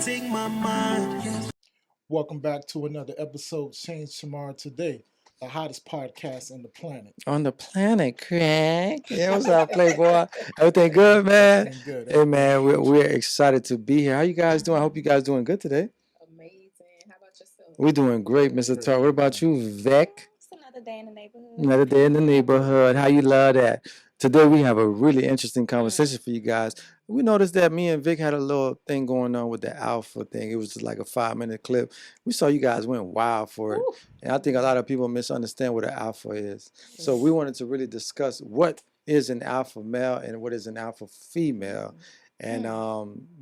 take my mind. Welcome back to another episode, Change Tomorrow Today, the hottest podcast on the planet. On the planet, Craig. Yeah, what's up, Playboy? Everything good, man? Everything good. Hey, man, How's we're excited to be here. How you guys doing? I hope you guys doing good today. Amazing. How about yourself? We're doing great, Mr. Tar. What about you, Vec? It's another day in the neighborhood. Another day in the neighborhood. How you love that? Today we have a really interesting conversation for you guys. We noticed that me and Vic had a little thing going on with the alpha thing. It was just like a 5-minute clip. We saw you guys went wild for it. Ooh. And I think a lot of people misunderstand what an alpha is. So we wanted to really discuss what is an alpha male and what is an alpha female. And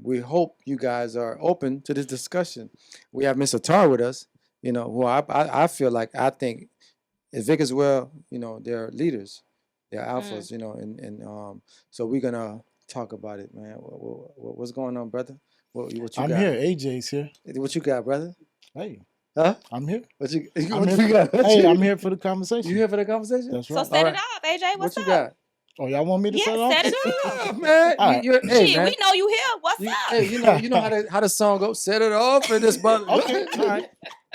we hope you guys are open to this discussion. We have Mr. Tar with us, who I feel like I think is Vic as well, they're leaders. They're alphas, and so we're going to talk about it, man. What's going on, brother? What you I'm got? here. AJ's here. What you got, brother? Hey, Huh? I'm here. What you Got? Hey, I'm here for the conversation. You here for the conversation? That's So right. set it off, AJ. What's what up? you got? Oh, y'all want me to set it off? Set it off. Man, All right. hey, Gee, man. we know you here. What's up? Hey, you know how the song goes. Set it off and this brother. Okay,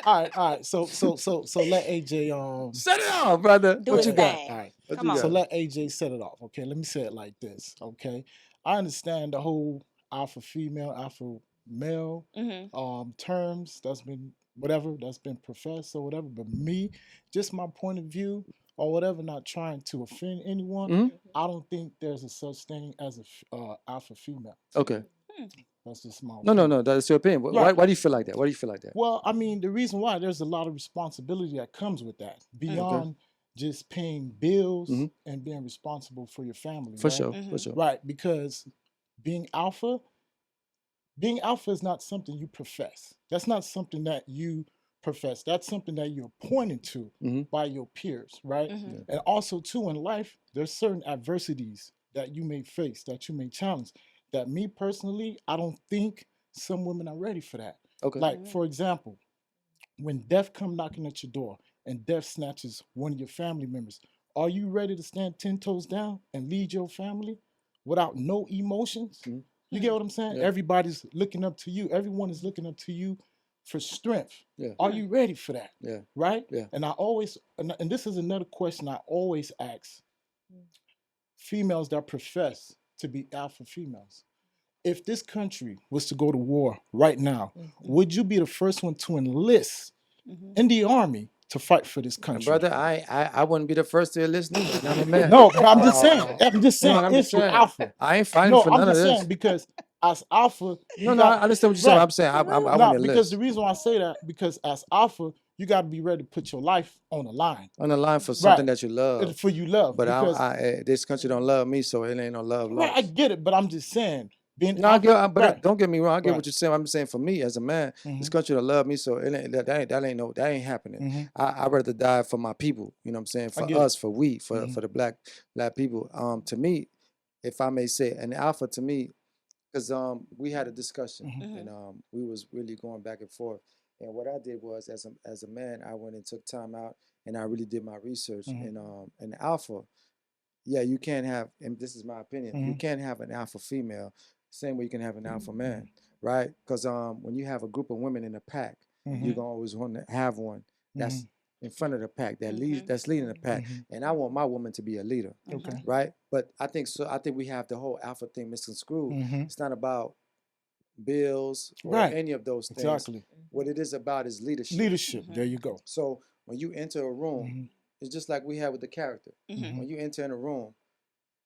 all right. So let AJ Set it off, brother. Do What his you got? thing. All right. What Come you on. got? So let AJ set it off. Okay, let me say it like this. Okay, I understand the whole alpha female, alpha male terms that's been professed or whatever. But me, just my point of view or whatever, not trying to offend anyone. Mhm. I don't think there's a such thing as a alpha female. Okay. That's just my No, opinion. that's your opinion. Right. Why do you feel like that? Why do you feel like that? Well, I mean, the reason why there's a lot of responsibility that comes with that beyond just paying bills and being responsible for your family. For right? sure, for sure. Right, because being alpha is not something you profess. That's not something that you profess. That's something that you're pointed to by your peers, right? And also too in life, there's certain adversities that you may face, that you may challenge. That me personally, I don't think some women are ready for that. Okay. Like, for example, when death come knocking at your door and death snatches one of your family members, are you ready to stand 10 toes down and lead your family without no emotions? You get what I'm saying? Yeah. Everybody's looking up to you. Everyone is looking up to you for strength. Yeah. Are you ready for that? Yeah. Right? Yeah. And I always, and this is another question I always ask females that profess to be alpha females. If this country was to go to war right now, would you be the first one to enlist in the army to fight for this country? Brother, I wouldn't be the first to listen. I'm a man. No, but I'm just saying. I'm just saying. I'm If just you're saying. alpha, I ain't fighting no, for I'm none of just this. saying because as alpha, No, I understand what you're saying. I'm saying I no, wouldn't because enlist. the reason why I say that because as alpha, you got to be ready to put your life on the line On the line for something that you love. for you love. But because, this country don't love me, so it ain't no love right, I lost. get it, but I'm just saying. Being No, I get, but right. don't get me wrong. I get Right. what you're saying. I'm just saying for me as a man, this country don't love me, so it ain't, that ain't happening. I'd rather die for my people. You know what I'm saying? For get us, for the black people. To me, if I may say, an alpha to me, because we had a discussion and we was really going back and forth. And what I did was, as a man, I went and took time out and I really did my research. And an alpha, yeah, you can't have, and this is my opinion, you can't have an alpha female same way you can have an alpha man, right? Because when you have a group of women in a pack, you're gonna always want to have one that's in front of the pack that that's leading the pack, and I want my woman to be a leader, right? But I think we have the whole alpha thing misconstrued. It's not about bills or any of those things. Exactly. What it is about is leadership. Leadership. There you go. So when you enter a room, it's just like we have with the character. When you enter in a room,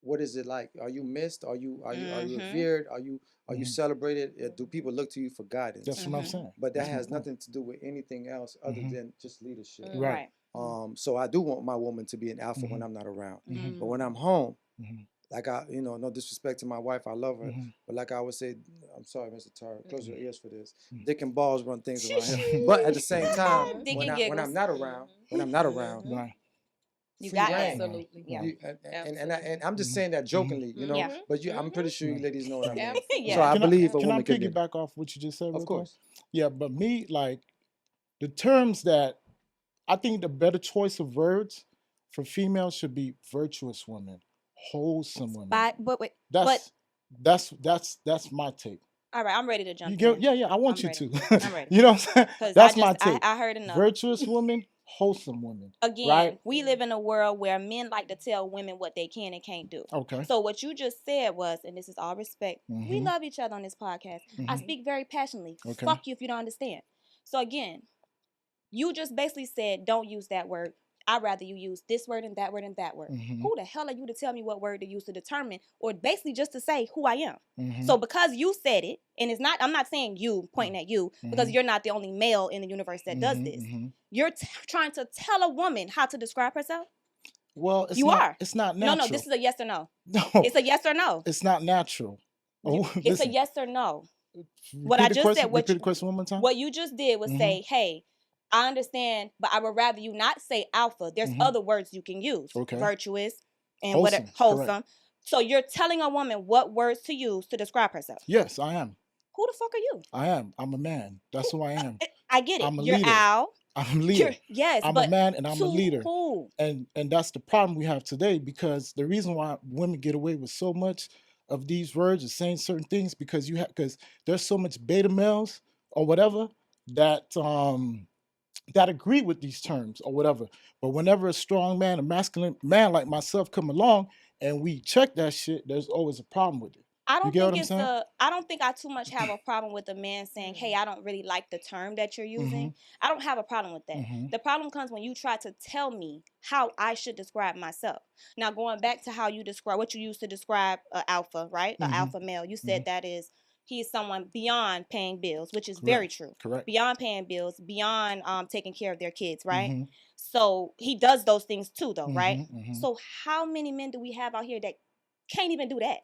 what is it like? Are you missed? Are you revered? Are you celebrated? Do people look to you for guidance? That's what I'm saying. But that has nothing to do with anything else other than just leadership. Right. So I do want my woman to be an alpha when I'm not around. But when I'm home, like no disrespect to my wife, I love her. But like I always say, I'm sorry, Mr. Tar, close your ears for this. Dick and balls run things around here. But at the same time, when I'm not around, Right. You free got reign. absolutely. Yeah. And I'm just saying that jokingly, but I'm pretty sure you ladies know what I mean. Yeah. So I believe a Can I woman could get. piggyback off what you just said? Of course. Yeah, but me, like, the terms that I think the better choice of words for females should be virtuous women, wholesome women. But wait, That's my take. All right, I'm ready to You jump get, in. yeah, I want I'm you ready. to. I'm ready. You know what I'm saying? Because That's my take. I heard enough. Virtuous women, wholesome women. Again, right? we live in a world where men like to tell women what they can and can't do. Okay. So what you just said was, and this is all respect, we Mhm. love each other on this podcast. I speak very passionately. Okay. Fuck you if you don't understand. So again, you just basically said, don't use that word. I'd rather you use this word and that word and that word. Mhm. Who the hell are you to tell me what word to use to determine, or basically just to say who I am? Mhm. So because you said it, and it's not, I'm not saying you, pointing at you, because Mhm. you're not the only male in the universe that does this. Mhm. You're trying to tell a woman how to describe herself? Well, it's You not. are. It's not natural. No, this is a yes or no. No. It's a yes or no. It's not natural. Oh, It's listen. a yes or no. What Repeat I the just question. said, Repeat the question one more time. what you just did was Mhm. say, hey, I understand, but I would rather you not say alpha. There's Mhm. other words you can use. Okay. Virtuous and Wholesome. wholesome. Correct. So you're telling a woman what words to use to describe herself. Yes, I am. Who the fuck are you? I am. I'm a man. That's who I am. I get it. I'm a You're leader. Al. I'm a leader. Yes, I'm but a man and I'm a to leader. who? And that's the problem we have today, because the reason why women get away with so much of these words and saying certain things, because there's so much beta males or whatever that agree with these terms or whatever. But whenever a strong man, a masculine man like myself come along and we check that shit, there's always a problem with it. I You don't get what think I'm it's saying? I don't think I too much have a problem with a man saying, hey, I don't really like the term that you're using. I don't have a problem with that. The problem comes when you try to tell me how I should describe myself. Now, going back to how you describe, what you use to describe an alpha, right? An alpha male. You said that is, he is someone beyond paying bills, which is very true. Correct. Beyond paying bills, beyond taking care of their kids, right? Mhm. So he does those things too, though, right? Mhm. So how many men do we have out here that can't even do that?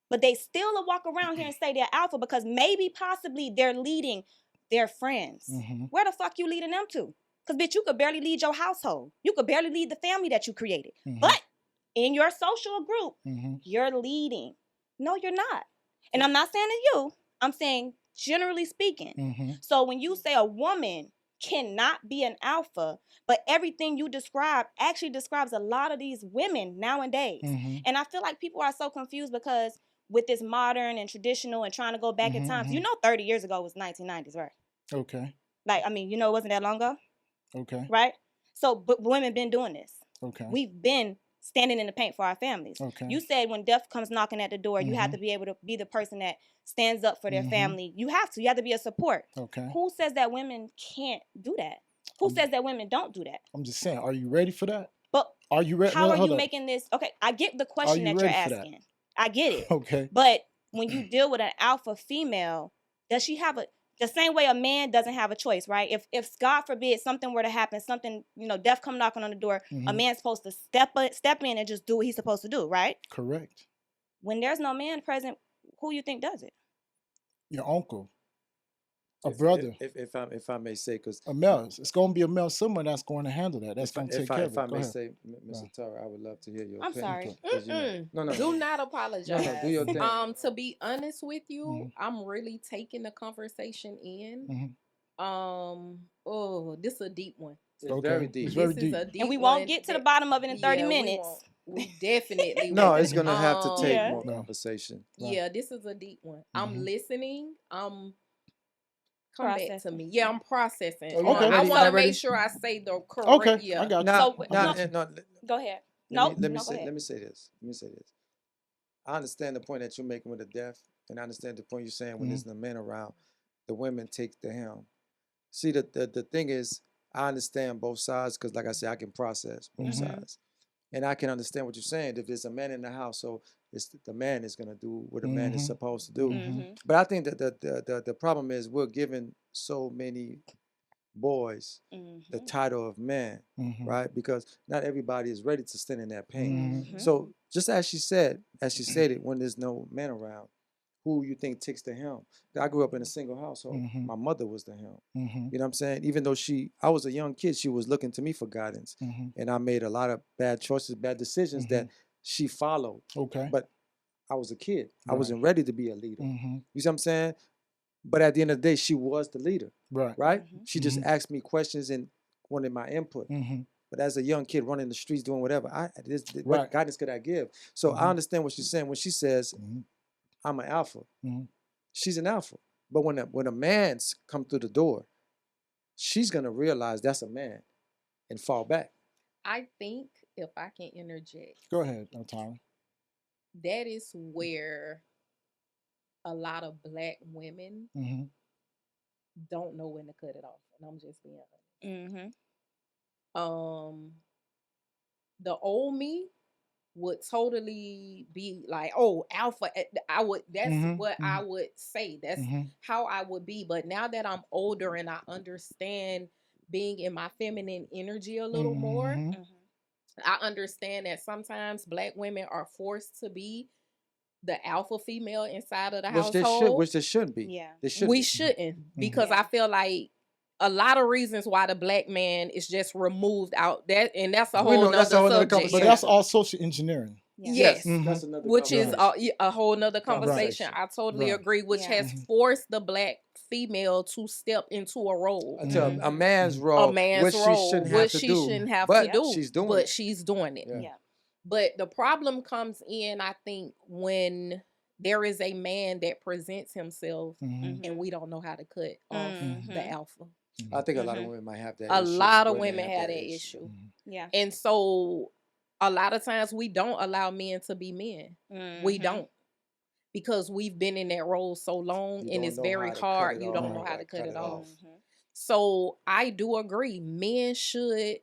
But they still will walk around here and say they're alpha because maybe possibly they're leading their friends. Where the fuck you leading them to? Because bitch, you could barely lead your household. You could barely lead the family that you created. But in your social group, you're leading. No, you're not. And I'm not saying to you, I'm saying generally speaking. So when you say a woman cannot be an alpha, but everything you describe actually describes a lot of these women nowadays. And I feel like people are so confused because with this modern and traditional and trying to go back in times, 30 years ago was 1990s, right? Okay. Like, I mean, it wasn't that long ago. Okay. Right? So, but women been doing this. Okay. We've been standing in the paint for our families. Okay. You said when death comes knocking at the door, you have to be able to be the person that stands up for their family. You have to be a support. Okay. Who says that women can't do that? Who says that women don't do that? I'm just saying, are you ready for that? But are you ready? How are you making this? Okay, I get the question that you're asking. I get it. Okay. But when you deal with an alpha female, does she have the same way a man doesn't have a choice, right? If God forbid something were to happen, something, death come knocking on the door, a man's supposed to step in and just do what he's supposed to do, right? Correct. When there's no man present, who you think does it? Your uncle. A brother. If I may say, because a male, it's going to be a male somewhere that's going to handle that. That's going to take care of it. If I may say, Mr. Tara, I would love to hear your I'm opinion. sorry. No. Do not apologize. No, do your thing. To be honest with you, I'm really taking the conversation in. This is a deep one. It's very deep. It's very This deep. is a deep and we one won't get to the bottom of it in 30 minutes. We definitely No, won't. it's gonna have to take more conversation. Yeah, this is a deep one. I'm listening. Come back to Processing. me. Yeah, I'm processing. Okay. I want to Already? make sure I say the correct. Okay, Yeah. I got you. Now, So, go ahead. Let me go say ahead. this. I understand the point that you're making with the death, and I understand the point you're saying when there's no men around, the women take the helm. See, the thing is, I understand both sides because, like I said, I can process both sides, and I can understand what you're saying. If there's a man in the house, so the man is gonna do what a man is supposed to do. But I think that the problem is we're giving so many boys the title of man, right? Because not everybody is ready to stand in that pain. So just as she said it, when there's no man around, who you think takes the helm? I grew up in a single household. My mother was the helm. You know what I'm saying? Even though I was a young kid, she was looking to me for guidance. And I made a lot of bad choices, bad decisions that she followed. Okay. But I was a kid. I Right. wasn't ready to be a leader. You see what I'm saying? But at the end of the day, she was the leader. Right? She just asked me questions and wanted my input. But as a young kid running the streets, doing whatever, what guidance could I give? So I understand what she's saying when she says, I'm an alpha. she's an alpha. But when a man's come through the door, she's gonna realize that's a man and fall back. I think if I can interject, Go ahead, Tara. that is where a lot of black women don't know when to cut it off. And I'm just being honest. The old me would totally be like, oh, alpha. That's what I would say. That's how I would be. But now that I'm older and I understand being in my feminine energy a little more, I understand that sometimes black women are forced to be the alpha female inside of the household. Which they shouldn't be. Yeah. We shouldn't, because I feel like a lot of reasons why the black man is just removed out, that, and that's a whole nother subject. But that's all social engineering. Yes, that's another which is a whole nother conversation. I totally agree, which has forced the black female to step into a role, a man's role, which she shouldn't have to do, but she's doing it. Yeah. But the problem comes in, I think, when there is a man that presents himself and we don't know how to cut off the alpha. I think a lot of women might have that. A lot of women have that issue. Yeah. And so a lot of times we don't allow men to be men. We don't. Because we've been in that role so long and it's very hard. You don't know how to cut it off. So I do agree. Men should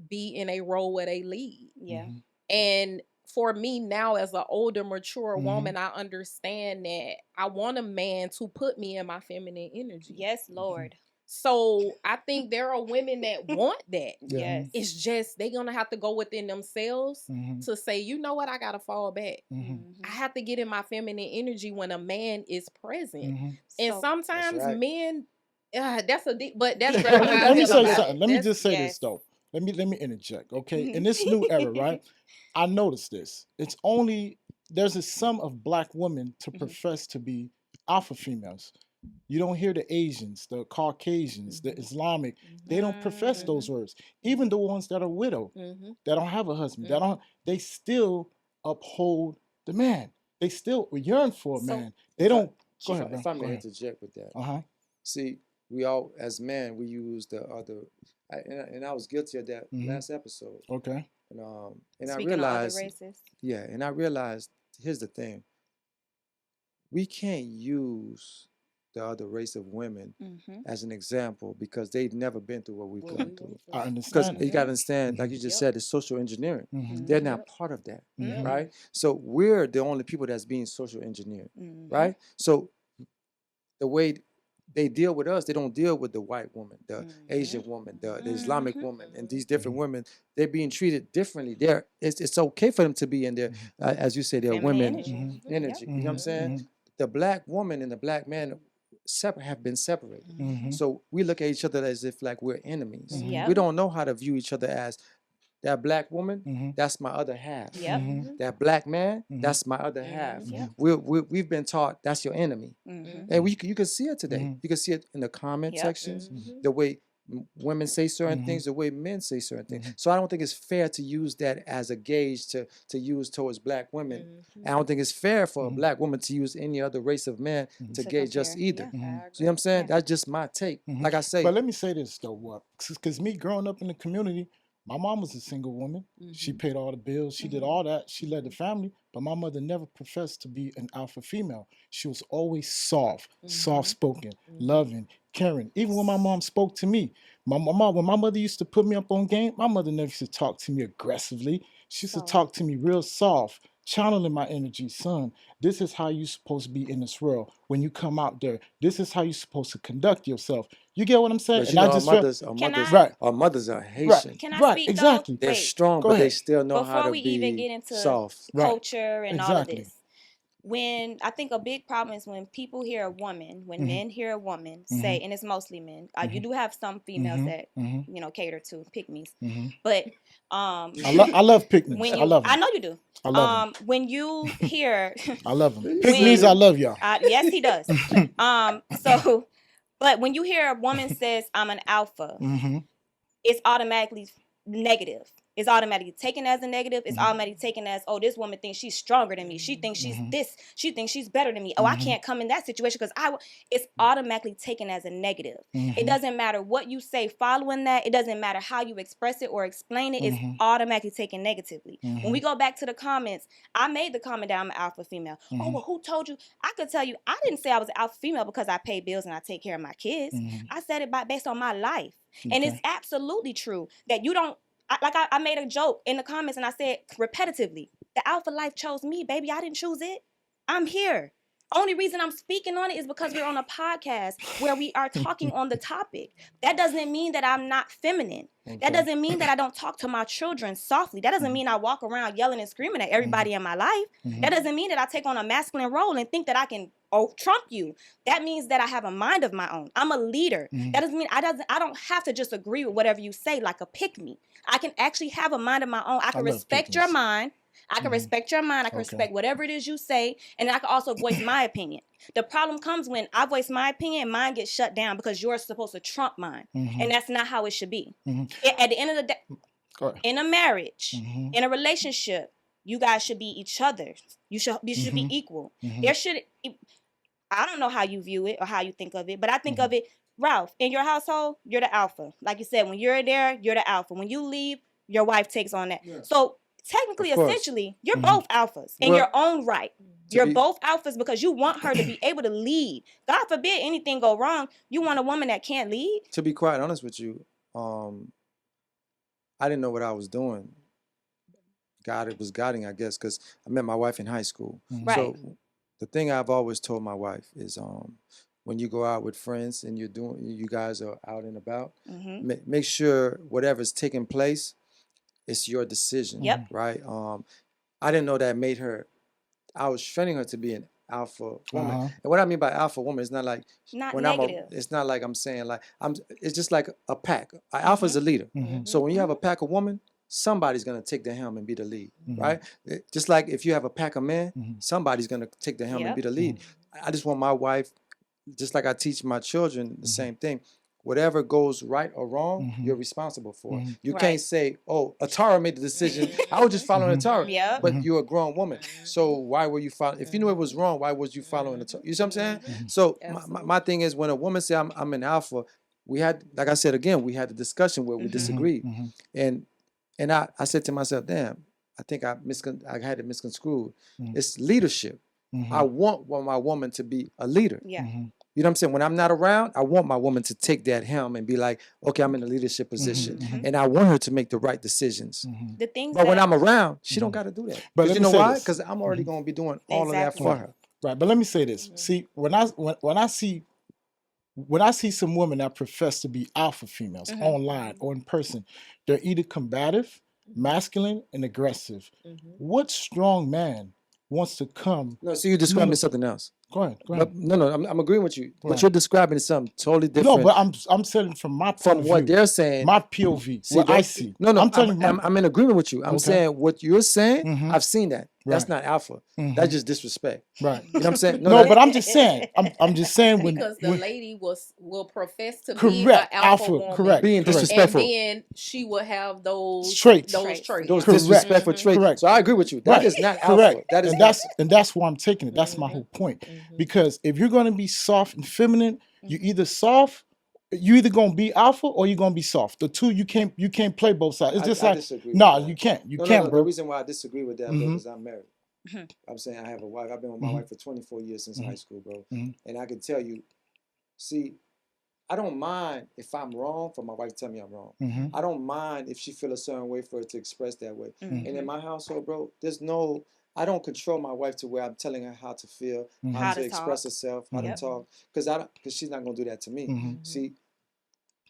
be in a role where they lead. Yeah. And for me now, as an older, mature woman, I understand that I want a man to put me in my feminine energy. Yes, Lord. So I think there are women that want that. Yes. It's just they're going to have to go within themselves to say, you know what, I got to fall back. I have to get in my feminine energy when a man is present. And sometimes men, that's a deep, but that's let me say something. Let me just say this though. Let me interject, okay? In this new era, right? I noticed this. There's a sum of black women to profess to be alpha females. You don't hear the Asians, the Caucasians, the Islamic. They don't profess those words. Even the ones that are widowed, that don't have a husband, they still uphold the man. They still yearn for a man. They don't. Go ahead. If I may interject with that. See, we all, as men, we use the other, and I was guilty of that last episode. Okay. And Speaking I realized, of other races. yeah, and I realized, here's the thing. We can't use the other race of women as an example because they've never been through what we've gone through. I understand. Because you got to understand, like you just said, it's social engineering. They're not part of that, right? So we're the only people that's being social engineered, right? So the way they deal with us, they don't deal with the white woman, the Asian woman, the Islamic woman, and these different women. They're being treated differently. It's okay for them to be in their, as you say, their women energy. You know what I'm saying? The black woman and the black man have been separated. So we look at each other as if like we're enemies. We don't know how to view each other as that black woman, that's my other half. That black man, that's my other half. We've been taught that's your enemy. And you can see it today. You can see it in the comment sections, the way women say certain things, the way men say certain things. So I don't think it's fair to use that as a gauge to use towards black women. I don't think it's fair for a black woman to use any other race of man to gauge us either. See what I'm saying? That's just my take. Like I say. But let me say this though, because me growing up in the community, my mom was a single woman. She paid all the bills. She did all that. She led the family. But my mother never professed to be an alpha female. She was always soft, soft-spoken, loving, caring. Even when my mom spoke to me, when my mother used to put me up on game, my mother never used to talk to me aggressively. She used to talk to me real soft, channeling my energy. Son, this is how you're supposed to be in this world. When you come out there, this is how you're supposed to conduct yourself. You get what I'm saying? And our mothers are Haitian. Can I speak exactly. They're strong, but they still know how to be soft. Before we even get into culture and all of this, when I think a big problem is when people hear a woman, when men hear a woman say, and it's mostly men. You do have some females that cater to pick-me's, but I love pick-me's. I love them. I know you do. I love them. When you hear, I love them. Pick-me's, I love y'all. Yes, he does. But when you hear a woman says, "I'm an alpha," it's automatically negative. It's automatically taken as a negative. It's automatically taken as, oh, this woman thinks she's stronger than me. She thinks she's this. She thinks she's better than me. Oh, I can't come in that situation because it's automatically taken as a negative. It doesn't matter what you say following that. It doesn't matter how you express it or explain it. It's automatically taken negatively. When we go back to the comments, I made the comment that I'm an alpha female. Oh, well, who told you? I could tell you, I didn't say I was an alpha female because I pay bills and I take care of my kids. I said it based on my life. And it's absolutely true that you don't, I made a joke in the comments and I said repetitively, the alpha life chose me, baby. I didn't choose it. I'm here. Only reason I'm speaking on it is because we're on a podcast where we are talking on the topic. That doesn't mean that I'm not feminine. That doesn't mean that I don't talk to my children softly. That doesn't mean I walk around yelling and screaming at everybody in my life. That doesn't mean that I take on a masculine role and think that I can trump you. That means that I have a mind of my own. I'm a leader. That doesn't mean I don't have to just agree with whatever you say like a pick me. I can actually have a mind of my own. I can respect your mind. I can respect your mind. I can respect whatever it is you say. And I can also voice my opinion. The problem comes when I voice my opinion and mine gets shut down because you're supposed to trump mine. And that's not how it should be. At the end of the day, in a marriage, in a relationship, you guys should be each other. You should be equal. There should, I don't know how you view it or how you think of it, but I think of it, Ralph, in your household, you're the alpha. Like you said, when you're there, you're the alpha. When you leave, your wife takes on that. Yeah. So technically, essentially, you're both alphas in your own right. You're both alphas because you want her to be able to lead. God forbid anything go wrong. You want a woman that can't lead. To be quite honest with you, I didn't know what I was doing. God was guiding, I guess, because I met my wife in high school. Right. So the thing I've always told my wife is when you go out with friends and you guys are out and about, make sure whatever's taking place, it's your decision. Yep. Right. I didn't know that made her. I was training her to be an alpha woman. And what I mean by alpha woman is not like it's not like I'm saying like it's just like a pack. An alpha is a leader. So when you have a pack of women, somebody's gonna take the helm and be the lead, right? Just like if you have a pack of men, somebody's gonna take the helm and be the lead. I just want my wife, just like I teach my children the same thing. Whatever goes right or wrong, you're responsible for. You can't say, "Oh, Atara made the decision. I was just following Atara." But you're a grown woman, so why were you following? If you knew it was wrong, why was you following Atara? You see what I'm saying? So my thing is, when a woman say I'm an alpha, we had, like I said again, we had a discussion where we disagreed, and I said to myself, "Damn, I think I had it misconstrued. It's leadership. I want my woman to be a leader." Yeah. You know what I'm saying? When I'm not around, I want my woman to take that helm and be like, okay, I'm in a leadership position. And I want her to make the right decisions. But when I'm around, she don't got to do that. But you know why? Because I'm already going to be doing all of that for her. Right. But let me say this. See, when I see some women that profess to be alpha females online or in person, they're either combative, masculine, and aggressive. What strong man wants to come? No, so you're describing something else. Go ahead. No, I'm agreeing with you. What you're describing is something totally different. No, but I'm saying from my point of view, what they're saying, my POV, what I see. No, I'm telling you, I'm in agreement with you. I'm saying what you're saying. I've seen that. That's not alpha. That's just disrespect. Right. You know what I'm saying? No, but I'm just saying. I'm just saying because the lady will profess to correct, be an alpha woman, correct, being disrespectful, and then she will have those traits, those disrespectful traits. Correct. So I agree with you. That is not alpha. Correct. That is that's why I'm taking it. That's my whole point. Because if you're going to be soft and feminine, you either gonna be alpha or you're gonna be soft. The two you can't play both sides. It's just you can't. You can't, bro. The reason why I disagree with that, bro, is I'm married. I'm saying I have a wife. I've been with my wife for 24 years since high school, bro. And I can tell you, see, I don't mind if I'm wrong for my wife to tell me I'm wrong. I don't mind if she feel a certain way for her to express that way. And in my household, bro, I don't control my wife to where I'm telling her how to feel, how to express herself, how to talk, because she's not gonna do that to me. See,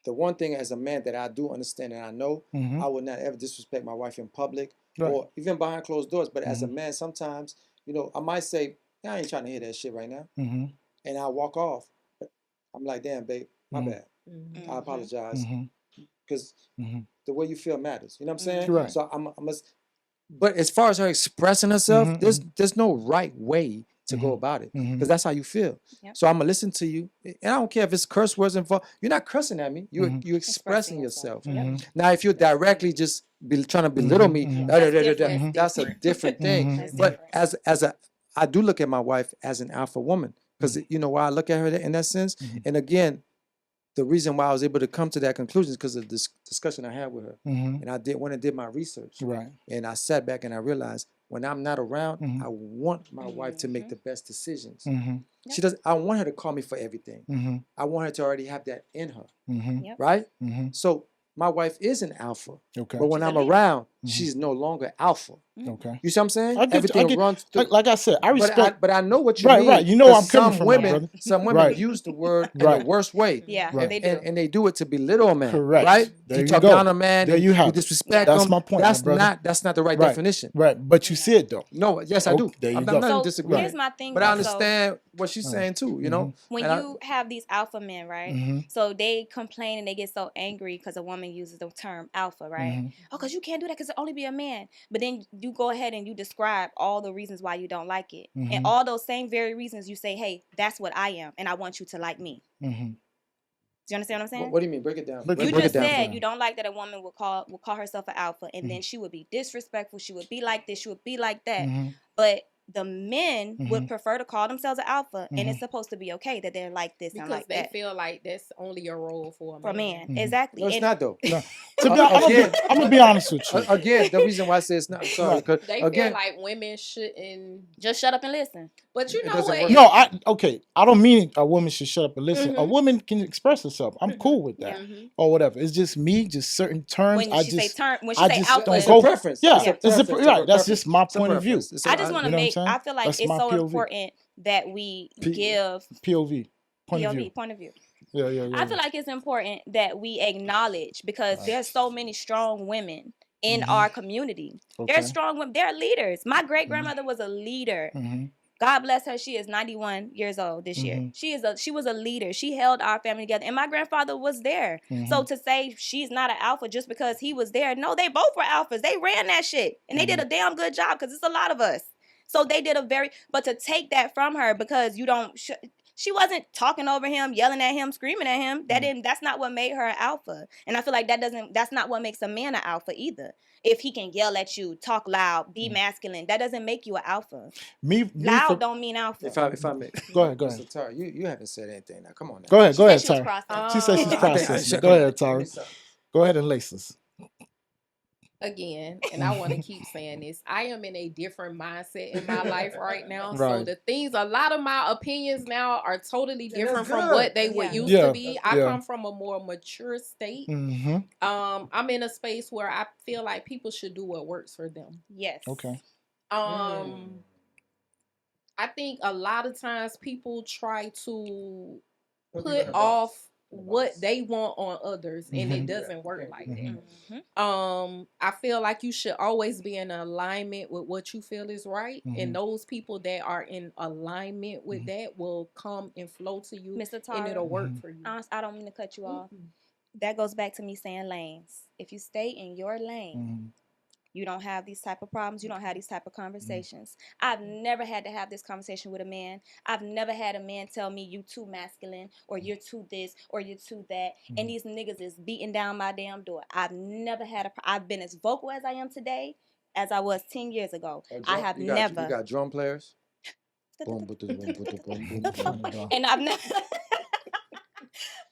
the one thing as a man that I do understand and I know, I would not ever disrespect my wife in public or even behind closed doors. But as a man, sometimes, I might say, yeah, I ain't trying to hear that shit right now, and I walk off. I'm like, damn, babe, my bad. I apologize, because the way you feel matters. You know what I'm saying? Right. So I must. But as far as her expressing herself, there's no right way to go about it, Mhm. because that's how you feel. Yep. So I'm gonna listen to you, and I don't care if it's curse words involved. You're not cursing at me. You Mhm. you expressing yourself. Mhm. Now, if you're directly just trying to belittle me, Mhm. That's different. that's a different thing. Mhm. That's But different. as a, I do look at my wife as an alpha woman, because you know why I look at her in that sense. Mhm. And again, the reason why I was able to come to that conclusion is because of this discussion I had with her. Mhm. And I did my research. Right. And I sat back and I realized when I'm not around, Mhm. I want my wife to make the best decisions. Mhm. She does. I want her to call me for everything. Mhm. I want her to already have that in her. Mhm. Yep. Right? Mhm. So my wife is an alpha. Okay. But when She's a I'm leader. around, Mhm. she's no longer alpha. Okay. You see what I'm saying? I get. Everything runs through. Like I said, I respect. But I know what you Right. mean. Right. You know where I'm 'Cause coming from, my brother. some women Right. use the word in Right. the worst way. Yeah, Right. they do. And they do it to belittle a man. Correct. Right? There You you talk go. down a man There and you have you it. disrespect That's him. my point, That's my brother. not the right Right. definition. Right. But you see it though. No, yes, I do. There you I'm go. not So disagreeing. here's my thing But I though. understand what she's saying too, you know? When And you have these alpha men, right? Mm-hmm. So they complain and they get so angry because a woman uses the term alpha, right? Mhm. Oh, because you can't do that because it only be a man. But then you go ahead and you describe all the reasons why you don't like it. And Mhm. all those same very reasons you say, hey, that's what I am. And I want you to like me. Mm-hmm. Do you understand what I'm saying? what do you mean? Break it down. Break You Break it just down for said me. you don't like that a woman would call herself an alpha, and then she would be disrespectful. She would be like this. She would be like that. Mm-hmm. But the men would Mhm. prefer to call themselves an alpha, and Mhm. it's supposed to be okay that they're like this and Because like they that feel like that's only a role for a for man. men. Mhm. Exactly. No, it's And not though. No. To be, I'm gonna be honest with you. Again, the reason why I say it's not, sorry, Right. 'cause They feel again, like women shouldn't. just shut up and listen. But you It know doesn't what? work. No, I don't mean a woman should shut up and listen. A Mhm. woman can express herself. I'm cool with that. Mhm. Or whatever. It's just me, just certain terms. When I she say just turn, when she I say just alpha, don't it's go. a preference. Yeah, It's a it's preference. right. That's Preference. just my It's a point of view. preference. It's I just want You to know what I'm make. saying? I feel like That's it's my so POV. important that we give POV. Point of POV view. point of view. Yeah. I feel like it's important that we acknowledge because there's so many strong women in our community. Okay. There's strong women. They're leaders. My great grandmother was a leader. Mm-hmm. God bless her. She is 91 years old this year. She was a leader. She held our family together, and my grandfather was there. So to say she's not an alpha just because he was there, no, they both were alphas. They ran that shit, and they did a damn good job because it's a lot of us. So they did but to take that from her because you don't. She wasn't talking over him, yelling at him, screaming at him. That's not what made her an alpha. And I feel like that's not what makes a man an alpha either. If he can yell at you, talk loud, be masculine, that doesn't make you an alpha. Loud don't mean alpha. If I may, Go ahead. Mr. Tara, you haven't said anything now. Come on now. Go ahead, She said she was Tara. processing. She said she's I think I processing. should- Go ahead, Give Tara. me something. Go ahead and lace us. Again, and I want to keep saying this, I am in a different mindset in my life right now. Right. So the things, a lot of my opinions now are totally Yeah, different that's from good. what they would used Yeah, to be. I yeah. come from a more mature state. Mm-hmm. I'm in a space where I feel like people should do what works for them. Yes. Okay. I think a lot of times people try to put off what they want on others, and it doesn't work like that. I feel like you should always be in alignment with what you feel is right, and those people that are in alignment with that will come and flow to you, Mr. Tara, and it'll work for you. I don't mean to cut you off. That goes back to me saying lanes. If you stay in your lane, you don't have these type of problems. You don't have these type of conversations. I've never had to have this conversation with a man. I've never had a man tell me you too masculine or you're too this or you're too that. And these niggas is beating down my damn door. I've never had I've been as vocal as I am today as I was 10 years ago. I have never. You got drum players? And I've never.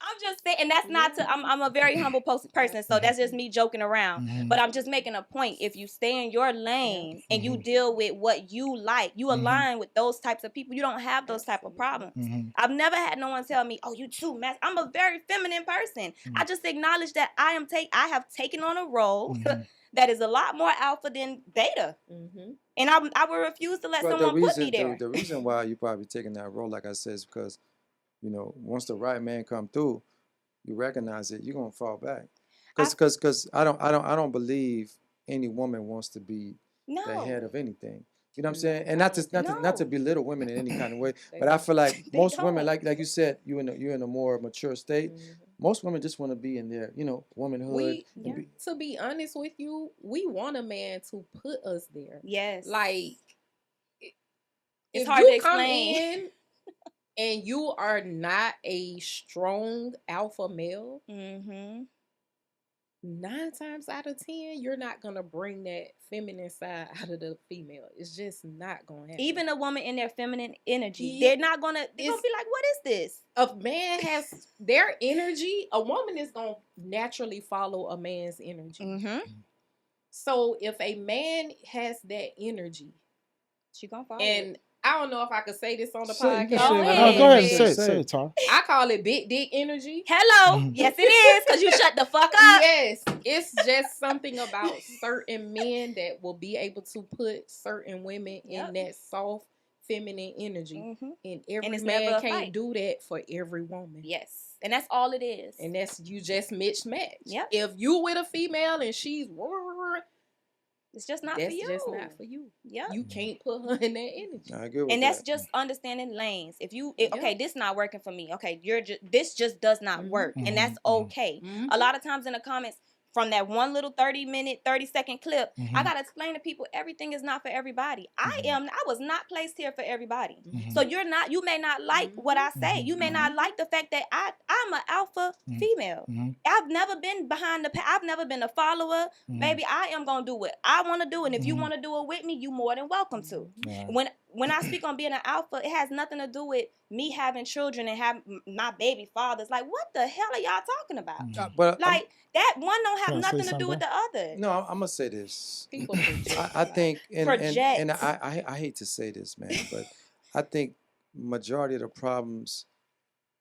I'm just saying, and that's not to. I'm a very humble person, so that's just me joking around. But I'm just making a point. If you stay in your lane and you deal with what you like, you align with those types of people. You don't have those type of problems. I've never had no one tell me, "Oh, you too masculine." I'm a very feminine person. I just acknowledge that I have taken on a role that is a lot more alpha than beta, and I will refuse to let someone put me there. The reason why you probably taking that role, like I said, is because, you know, once the right man come through, you recognize it, you're gonna fall back. Because I don't believe any woman wants to be the head of anything. You know what I'm saying? And not to belittle women in any kind of way, but I feel like most women, like you said, you're in a more mature state. Most women just want to be in their, you know, womanhood. To be honest with you, we want a man to put us there. Yes. Like, It's if hard you to come explain. in and you are not a strong alpha male, 9 times out of 10, you're not gonna bring that feminine side out of the female. It's just not gonna happen. Even a woman in their feminine energy, they're gonna be like, what is this? A man has their energy. A woman is gonna naturally follow a man's energy. So if a man has that energy, she gonna follow and it. I don't know if I could say this on the podcast. Go ahead. Say it, Tar. I call it big dick energy. Hello. Yes, it is, because you shut the fuck up. Yes. It's just something about certain men that will be able to put certain women in that soft, feminine energy. And every man can't do that for every woman. Yes. And that's all it is. And that's, you just mismatch. Yep. If you with a female and she's... It's just not for you. That's just not for you. Yeah. You can't put her in that energy. I agree with and that. That's just understanding lanes. If you okay, this not working for me. Okay, this just does not work. And that's okay. A lot of times in the comments from that one little 30-second clip, I gotta explain to people everything is not for everybody. I was not placed here for everybody. So you may not like what I say. You may not like the fact that I'm an alpha female. I've never been I've never been a follower. Baby, I am gonna do what I want to do, and if you want to do it with me, you more than welcome to. When I speak on being an alpha, it has nothing to do with me having children and having my baby fathers. Like, what the hell are y'all talking about? But like, that one don't have nothing to do with the other. No, I'm gonna say this. People project. I think, and Project. I hate to say this, man, but I think majority of the problems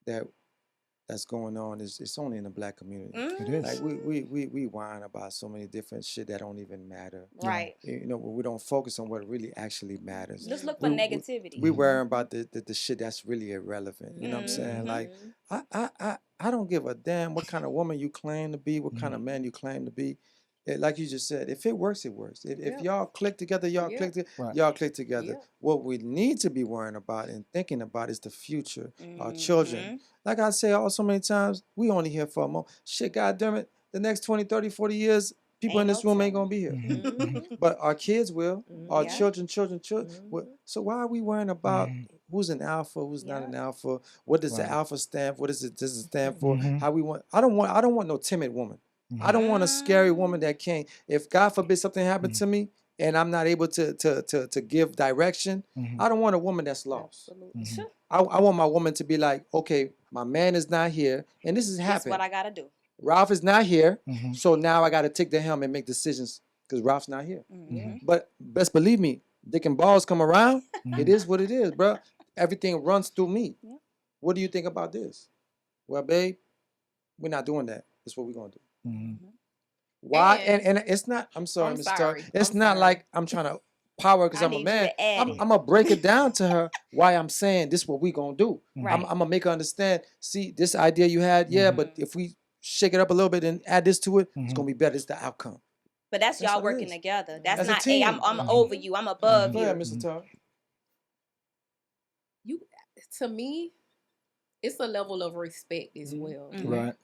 that's going on it's only in the black community. It is. Like we whine about so many different shit that don't even matter. Right. You know, we don't focus on what really actually matters. Just look for negativity. We worry about the shit that's really irrelevant. You know what I'm saying? Like I don't give a damn what kind of woman you claim to be, what kind of man you claim to be. Like you just said, if it works, it works. If y'all click together, y'all click together. Y'all click together. What we need to be worrying about and thinking about is the future, our children. Like I say so many times, we only here for a moment. Shit, goddamn it, the next 20, 30, 40 years, people in this room ain't going to be here. But our kids will, our children. Will. So why are we worrying about who's an alpha, who's not an alpha? What does the alpha stand for? What does it stand for? How we want? I don't want no timid woman. I don't want a scary woman that can't. If God forbid something happened to me and I'm not able to give direction, I don't want a woman that's lost. I want my woman to be like, okay, my man is not here, and this is happening. That's what I gotta do. Ralph is not here, so now I got to take the helm and make decisions because Ralph's not here. But best believe me, dick and balls come around. It is what it is, bro. Everything runs through me. What do you think about this? Well, babe, we're not doing that. That's what we're gonna do. Why? And it's not. I'm sorry, Mr. Tar. It's not like I'm trying to power because I'm a man. I'm gonna break it down to her why I'm saying this is what we gonna do. I'm gonna make her understand. See, this idea you had, but if we shake it up a little bit and add this to it, it's gonna be better. It's the outcome. But that's y'all working together. That's not, hey, I'm over you. I'm above you. Go ahead, Mr. Tar. To me, it's a level of respect as well. Right.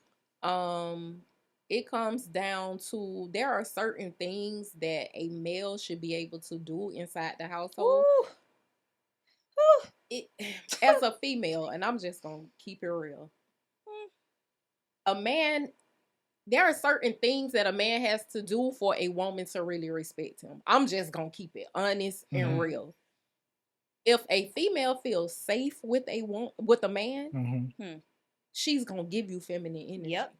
It comes down to there are certain things that a male should be able to do inside the household. As a female, and I'm just gonna keep it real. A man, there are certain things that a man has to do for a woman to really respect him. I'm just gonna keep it honest and real. If a female feels safe with a man, she's gonna give you feminine energy. Yep.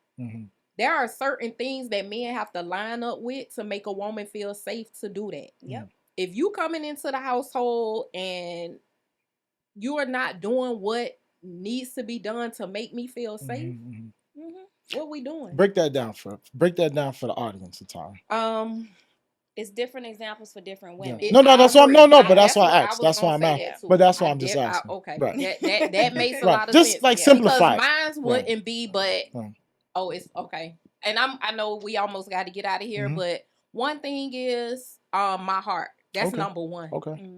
There are certain things that men have to line up with to make a woman feel safe to do that. Yep. If you coming into the household and you are not doing what needs to be done to make me feel safe, what we doing? Break that down for the audience, Atara. It's different examples for different women. No, that's why but that's why I asked. That's why I'm asking. But that's why I'm just asking. Okay. Right. That makes a lot of just sense. Like simplify. Because mine wouldn't be, but it's okay. And I know we almost got to get out of here, but one thing is my heart. That's number one. Okay.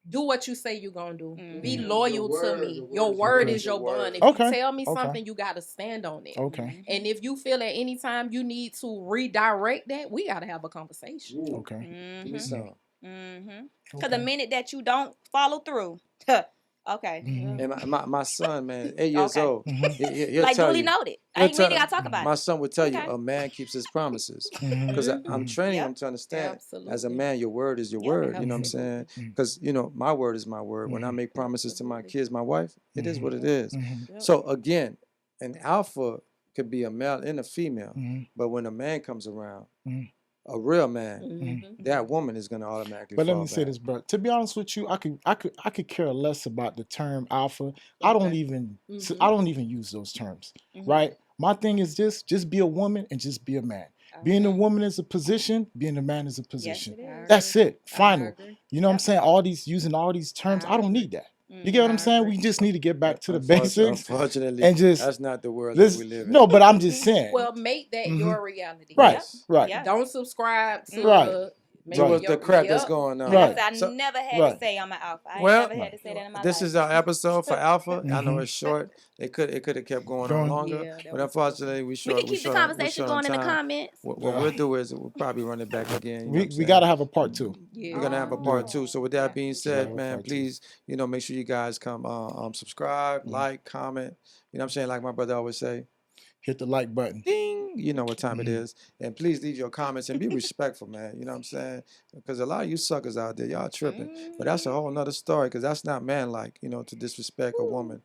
Do what you say you're gonna do. Be loyal to me. Your word is your bond. If you tell me something, you gotta stand on it. Okay. And if you feel at any time you need to redirect that, we gotta have a conversation. Okay. Give me some. Because the minute that you don't follow through, okay. And my son, man, 8 years old, he'll like tell duly you. noted. He'll We ain't tell, gotta talk about my it. son would tell you Okay. a man keeps his promises. Because I'm training him to understand, as a man, your word is your word. You know what I'm saying? Because, you know, my word is my word. When I make promises to my kids, my wife, it is what it is. So again, an alpha could be a male and a female. But when a man comes around, a real man, that woman is going to automatically But fall let me say back. this, bro. To be honest with you, I could care less about the term alpha. I don't even use those terms, right? My thing is just be a woman and just be a man. Being a woman is a position, being a man is a position. Yes, That's it. Final. You know what I'm saying? Using all these terms, I don't need that. You get what I'm saying? We just need to get back to the basics. Unfortunately, and just that's not the world that we live in. No, but I'm just saying. Well, make that your reality. Right. Right. Don't subscribe to the crap that's going on. Right. I never had to say I'm an alpha. I never had to say that in my life. This is our episode for Alpha. I know it's short. It could have kept going on longer, but unfortunately, we can keep the conversation going in the comments. What we'll do is we'll probably run it back again. We gotta have a part 2. We're gonna have a part 2. So with that being said, man, please, make sure you guys come subscribe, like, comment. You know what I'm saying? Like my brother always say, hit the like button. Ding! You know what time it is. And please leave your comments and be respectful, man. You know what I'm saying? Because a lot of you suckers out there, y'all tripping. But that's a whole nother story, because that's not man-like, to disrespect a woman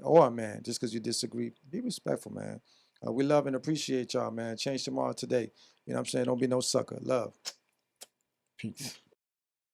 or a man just because you disagree. Be respectful, man. We love and appreciate y'all, man. Change tomorrow today. You know what I'm saying? Don't be no sucker. Love. Peace.